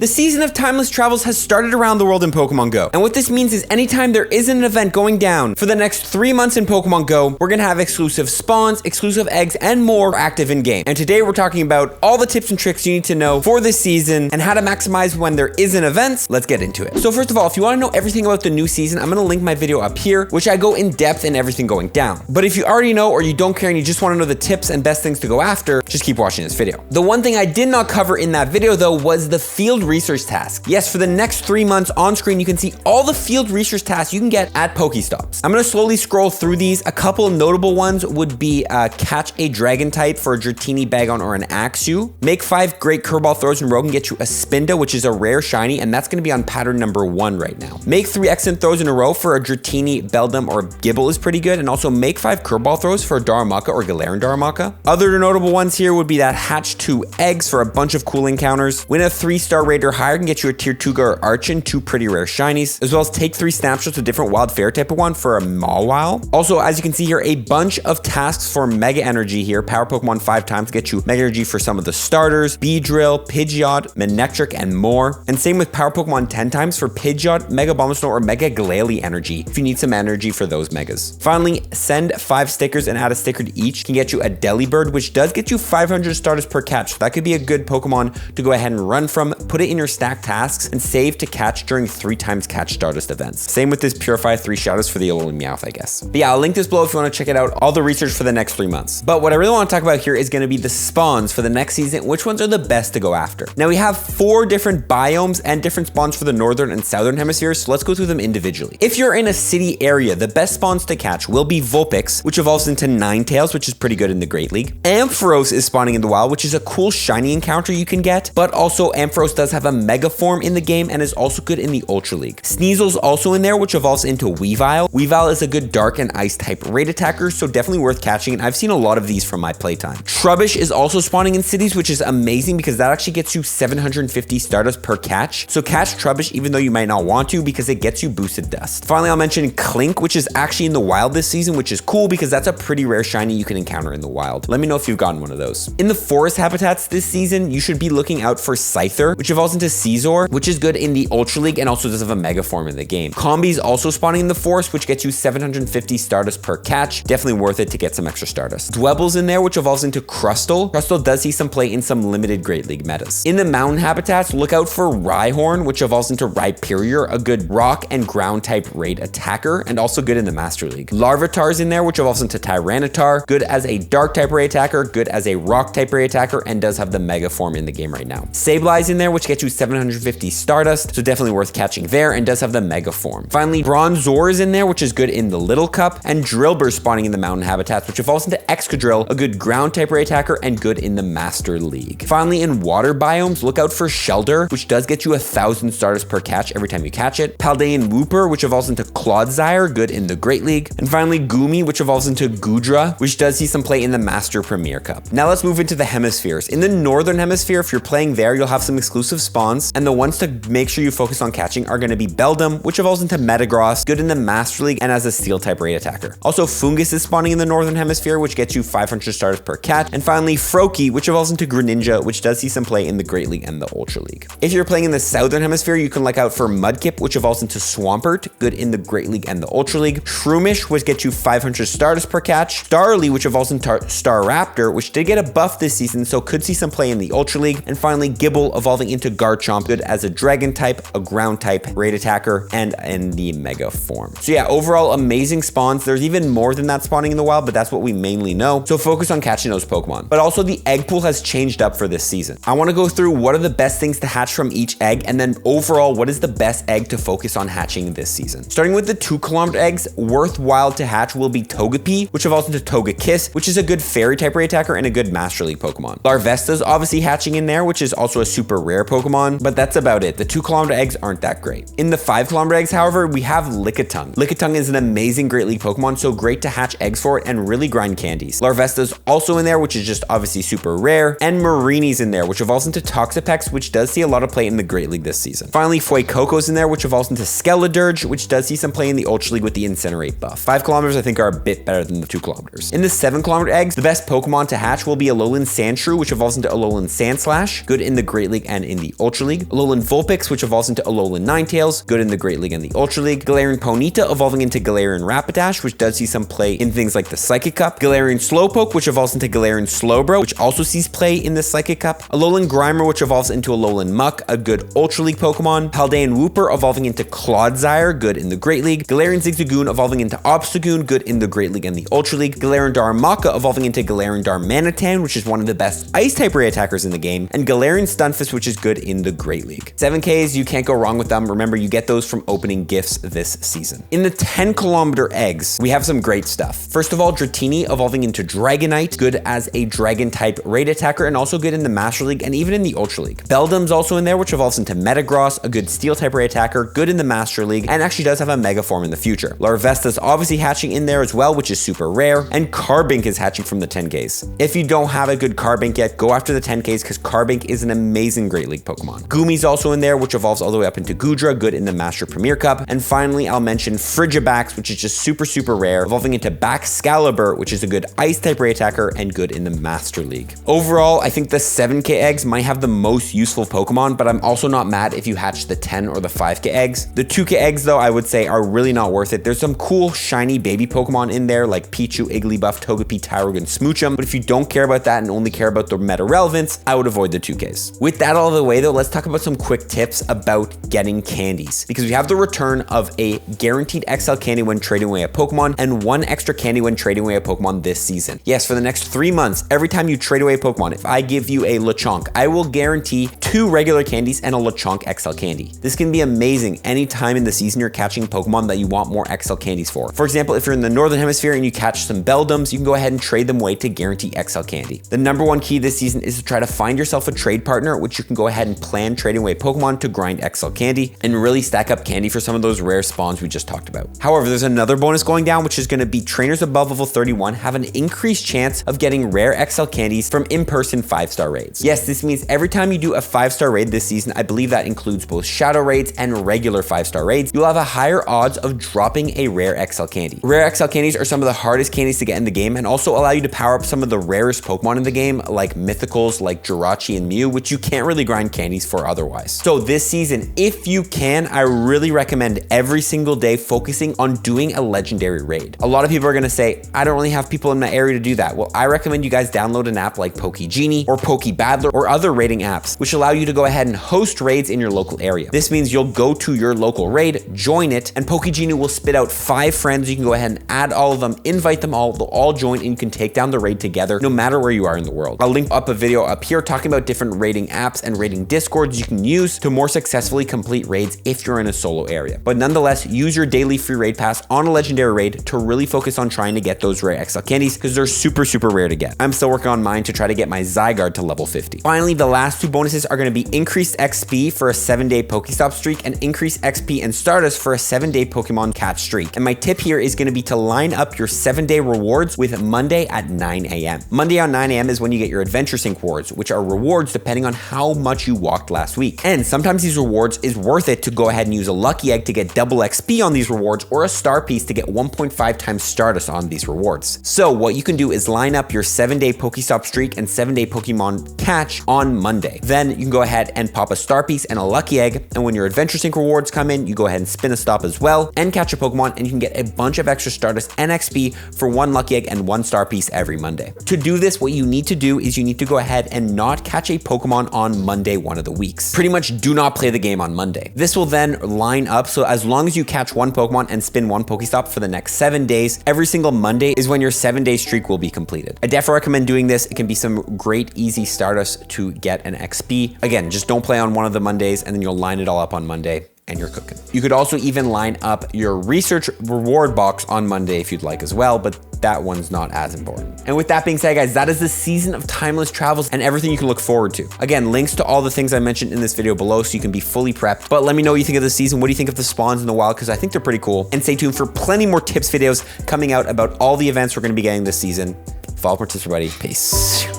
The season of timeless travels has started around the world in Pokemon Go. And what this means is anytime there isn't an event going down for the next 3 months in Pokemon Go, we're gonna have exclusive spawns, exclusive eggs, and more active in game. And today we're talking about all the tips and tricks you need to know for this season and how to maximize when there isn't events. Let's get into it. So first of all, if you wanna know everything about the new season, I'm gonna link my video up here, which I go in depth in everything going down. But if you already know or you don't care and you just wanna know the tips and best things to go after, just keep watching this video. The one thing I did not cover in that video though was the field research task. Yes, for the next 3 months on screen, you can see all the field research tasks you can get at Pokestops. I'm gonna slowly scroll through these. A couple notable ones would be catch a dragon type for a Dratini, Bagon, or an Axew. Make 5 great curveball throws in a row and get you a Spinda, which is a rare shiny, and that's gonna be on pattern number 1 right now. Make 3 excellent throws in a row for a Dratini, Beldum, or Gibble is pretty good, and also make 5 curveball throws for a Darumaka or Galarian Darumaka. Other notable ones here would be that hatch 2 eggs for a bunch of cool encounters. Win a 3-star raid or higher, can get you a tier 2 or Archon, 2 pretty rare shinies, as well as take 3 snapshots of different wild fairy type of one for a Mawile. Also, as you can see here, a bunch of tasks for Mega Energy here. Power Pokemon 5 times, get you Mega Energy for some of the starters, Beedrill, Pidgeot, Manectric, and more. And same with Power Pokemon 10 times for Pidgeot, Mega Bombsnow, or Mega Glalie Energy if you need some energy for those Megas. Finally, send 5 stickers and add a sticker to each. Can get you a Delibird, which does get you 500 starters per catch. So that could be a good Pokemon to go ahead and run from, put it in your stack tasks, and save to catch during 3 times catch Stardust events. Same with this Purify 3 Shadows for the Alolan Meowth, I guess. But yeah, I'll link this below if you want to check it out, all the research for the next 3 months. But what I really want to talk about here is going to be the spawns for the next season, which ones are the best to go after. Now we have 4 different biomes and different spawns for the northern and southern hemispheres, so let's go through them individually. If you're in a city area, the best spawns to catch will be Vulpix, which evolves into Ninetales, which is pretty good in the Great League. Ampharos is spawning in the wild, which is a cool shiny encounter you can get, but also Ampharos does have a Mega form in the game and is also good in the Ultra League. Sneasel's also in there, which evolves into Weavile. Weavile is a good dark and ice type raid attacker, so definitely worth catching, and I've seen a lot of these from my playtime. Trubbish is also spawning in cities, which is amazing because that actually gets you 750 Stardust per catch, so catch Trubbish even though you might not want to because it gets you boosted dust. Finally, I'll mention Clink, which is actually in the wild this season, which is cool because that's a pretty rare shiny you can encounter in the wild. Let me know if you've gotten one of those. In the forest habitats this season, you should be looking out for Scyther, which evolves into Caesar, which is good in the Ultra League and also does have a Mega form in the game. Combi's also spawning in the forest, which gets you 750 Stardust per catch. Definitely worth it to get some extra Stardust. Dwebble's in there, which evolves into Crustle. Crustle does see some play in some limited Great League metas. In the mountain habitats, look out for Rhyhorn, which evolves into Rhyperior, a good rock and ground type raid attacker, and also good in the Master League. Larvitar's in there, which evolves into Tyranitar, good as a dark type raid attacker, good as a rock type raid attacker, and does have the Mega form in the game right now. Sablei's in there, which gets you 750 Stardust, so definitely worth catching there, and does have the Mega form. Finally, Bronzor is in there, which is good in the Little Cup, and Drillbur spawning in the mountain habitats, which evolves into Excadrill, a good ground type raid attacker, and good in the Master League. Finally, in water biomes, look out for Shelder, which does get you 1,000 Stardust per catch every time you catch it. Paldean Wooper, which evolves into Clodsire, good in the Great League. And finally, Goomy, which evolves into Goodra, which does see some play in the Master Premier Cup. Now let's move into the hemispheres. In the northern hemisphere, if you're playing there, you'll have some exclusive spawns, and the ones to make sure you focus on catching are going to be Beldum, which evolves into Metagross, good in the Master League and as a Steel type raid attacker. Also, Fungus is spawning in the northern hemisphere, which gets you 500 Stardust per catch. And finally, Froakie, which evolves into Greninja, which does see some play in the Great League and the Ultra League. If you're playing in the southern hemisphere, you can look out for Mudkip, which evolves into Swampert, good in the Great League and the Ultra League. Shroomish, which gets you 500 Stardust per catch. Starly, which evolves into Staraptor, which did get a buff this season, so could see some play in the Ultra League. And finally, Gibble evolving into Garchomp, good as a Dragon type, a ground type raid attacker, and in the Mega form. So yeah, overall amazing spawns. There's even more than that spawning in the wild, but that's what we mainly know. So focus on catching those Pokemon. But also the egg pool has changed up for this season. I want to go through what are the best things to hatch from each egg, and then overall, what is the best egg to focus on hatching this season. Starting with the 2-kilometer eggs, worthwhile to hatch will be Togepi, which evolves into Togekiss, which is a good fairy type raid attacker and a good Master League Pokemon. Larvesta's obviously hatching in there, which is also a super rare Pokemon, but that's about it. The 2-kilometer eggs aren't that great. In the 5-kilometer eggs, however, we have Lickitung. Lickitung is an amazing Great League Pokemon, so great to hatch eggs for it and really grind candies. Larvesta's also in there, which is just obviously super rare, and Marini's in there, which evolves into Toxapex, which does see a lot of play in the Great League this season. Finally, Fuecoco's in there, which evolves into Skeledirge, which does see some play in the Ultra League with the Incinerate buff. 5 kilometers I think are a bit better than the 2 kilometers. In the 7-kilometer eggs, the best Pokemon to hatch will be Alolan Sandshrew, which evolves into Alolan Sandslash, good in the Great League and in the the Ultra League. Alolan Vulpix, which evolves into Alolan Ninetales, good in the Great League and the Ultra League. Galarian Ponyta evolving into Galarian Rapidash, which does see some play in things like the Psychic Cup. Galarian Slowpoke, which evolves into Galarian Slowbro, which also sees play in the Psychic Cup. Alolan Grimer, which evolves into Alolan Muck, a good Ultra League Pokemon. Paldean Wooper evolving into Clodsire, good in the Great League. Galarian Zigzagoon evolving into Obstagoon, good in the Great League and the Ultra League. Galarian Darumaka evolving into Galarian Darmanitan, which is one of the best Ice-type Ray attackers in the game. And Galarian Stunfisk, which is good in the Great League. 7Ks, you can't go wrong with them. Remember, you get those from opening gifts this season. In the 10-kilometer eggs, we have some great stuff. First of all, Dratini evolving into Dragonite, good as a Dragon-type Raid attacker and also good in the Master League and even in the Ultra League. Beldum's also in there, which evolves into Metagross, a good Steel-type Raid attacker, good in the Master League, and actually does have a Mega Form in the future. Larvesta's obviously hatching in there as well, which is super rare, and Carbink is hatching from the 10Ks. If you don't have a good Carbink yet, go after the 10Ks because Carbink is an amazing Great League Pokemon. Gumi's also in there, which evolves all the way up into Goodra, good in the Master Premier Cup. And finally, I'll mention Frigibax, which is just super rare, evolving into Baxcalibur, which is a good Ice-type Ray attacker and good in the Master League. Overall, I think the 7K eggs might have the most useful Pokemon, but I'm also not mad if you hatch the 10 or the 5K eggs. The 2K eggs, though, I would say are really not worth it. There's some cool, shiny baby Pokemon in there, like Pichu, Igglybuff, Togepi, Tyrogue, and Smoochum, but if you don't care about that and only care about the meta relevance, I would avoid the 2Ks. With that out of the way, though, let's talk about some quick tips about getting candies, because we have the return of a guaranteed XL candy when trading away a Pokemon and 1 extra candy when trading away a Pokemon this season. Yes, for the next 3 months, every time you trade away a Pokemon, if I give you a Lechonk, I will guarantee 2 regular candies and a Lechonk XL candy. This can be amazing anytime in the season you're catching Pokemon that you want more XL candies for. For example, if you're in the Northern Hemisphere and you catch some Beldums, you can go ahead and trade them away to guarantee XL candy. The number 1 key this season is to try to find yourself a trade partner, which you can go ahead and plan trading away Pokemon to grind XL candy and really stack up candy for some of those rare spawns we just talked about. However, there's another bonus going down, which is going to be trainers above level 31 have an increased chance of getting rare XL candies from in-person 5-star raids. Yes, this means every time you do a 5-star raid this season, I believe that includes both shadow raids and regular 5-star raids, you'll have a higher odds of dropping a rare XL candy. Rare XL candies are some of the hardest candies to get in the game and also allow you to power up some of the rarest Pokemon in the game, like mythicals like Jirachi and Mew, which you can't really grind candies for otherwise. So this season, if you can, I really recommend every single day focusing on doing a legendary raid. A lot of people are gonna say, I don't really have people in my area to do that. Well, I recommend you guys download an app like PokeGenie or PokeBattler or other raiding apps, which allow you to go ahead and host raids in your local area. This means you'll go to your local raid, join it, and PokeGenie will spit out 5 friends. You can go ahead and add all of them, invite them all, they'll all join, and you can take down the raid together no matter where you are in the world. I'll link up a video up here talking about different raiding apps and raiding discords you can use to more successfully complete raids if you're in a solo area. But nonetheless, use your daily free raid pass on a legendary raid to really focus on trying to get those rare XL candies because they're super rare to get. I'm still working on mine to try to get my Zygarde to level 50. Finally, the last 2 bonuses are going to be increased XP for a 7-day Pokestop streak and increased XP and Stardust for a 7-day Pokemon catch streak. And my tip here is going to be to line up your 7-day rewards with Monday at 9 a.m. Monday on 9 a.m. is when you get your Adventure Sync rewards, which are rewards depending on how much you walked last week. And sometimes these rewards is worth it to go ahead and use a Lucky Egg to get double XP on these rewards or a Star Piece to get 1.5 times Stardust on these rewards. So what you can do is line up your 7-day Pokestop streak and 7-day Pokemon catch on Monday. Then you can go ahead and pop a Star Piece and a Lucky Egg, and when your Adventure Sync rewards come in, you go ahead and spin a stop as well and catch a Pokemon, and you can get a bunch of extra Stardust and XP for 1 Lucky Egg and 1 Star Piece every Monday. To do this, what you need to do is you need to go ahead and not catch a Pokemon on Monday one of the weeks. Pretty much do not play the game on Monday. This will then line up, so as long as you catch 1 Pokemon and spin 1 Pokestop for the next 7 days, every single Monday is when your 7-day streak will be completed. I definitely recommend doing this. It can be some great easy Stardust to get an XP. Again, just don't play on one of the Mondays and then you'll line it all up on Monday and you're cooking. You could also even line up your research reward box on Monday if you'd like as well, but that one's not as important. And with that being said, guys, that is the season of timeless travels and everything you can look forward to. Again, links to all the things I mentioned in this video below so you can be fully prepped. But let me know what you think of the season. What do you think of the spawns in the wild? Because I think they're pretty cool. And stay tuned for plenty more tips videos coming out about all the events we're going to be getting this season. Follow participants, everybody. Peace.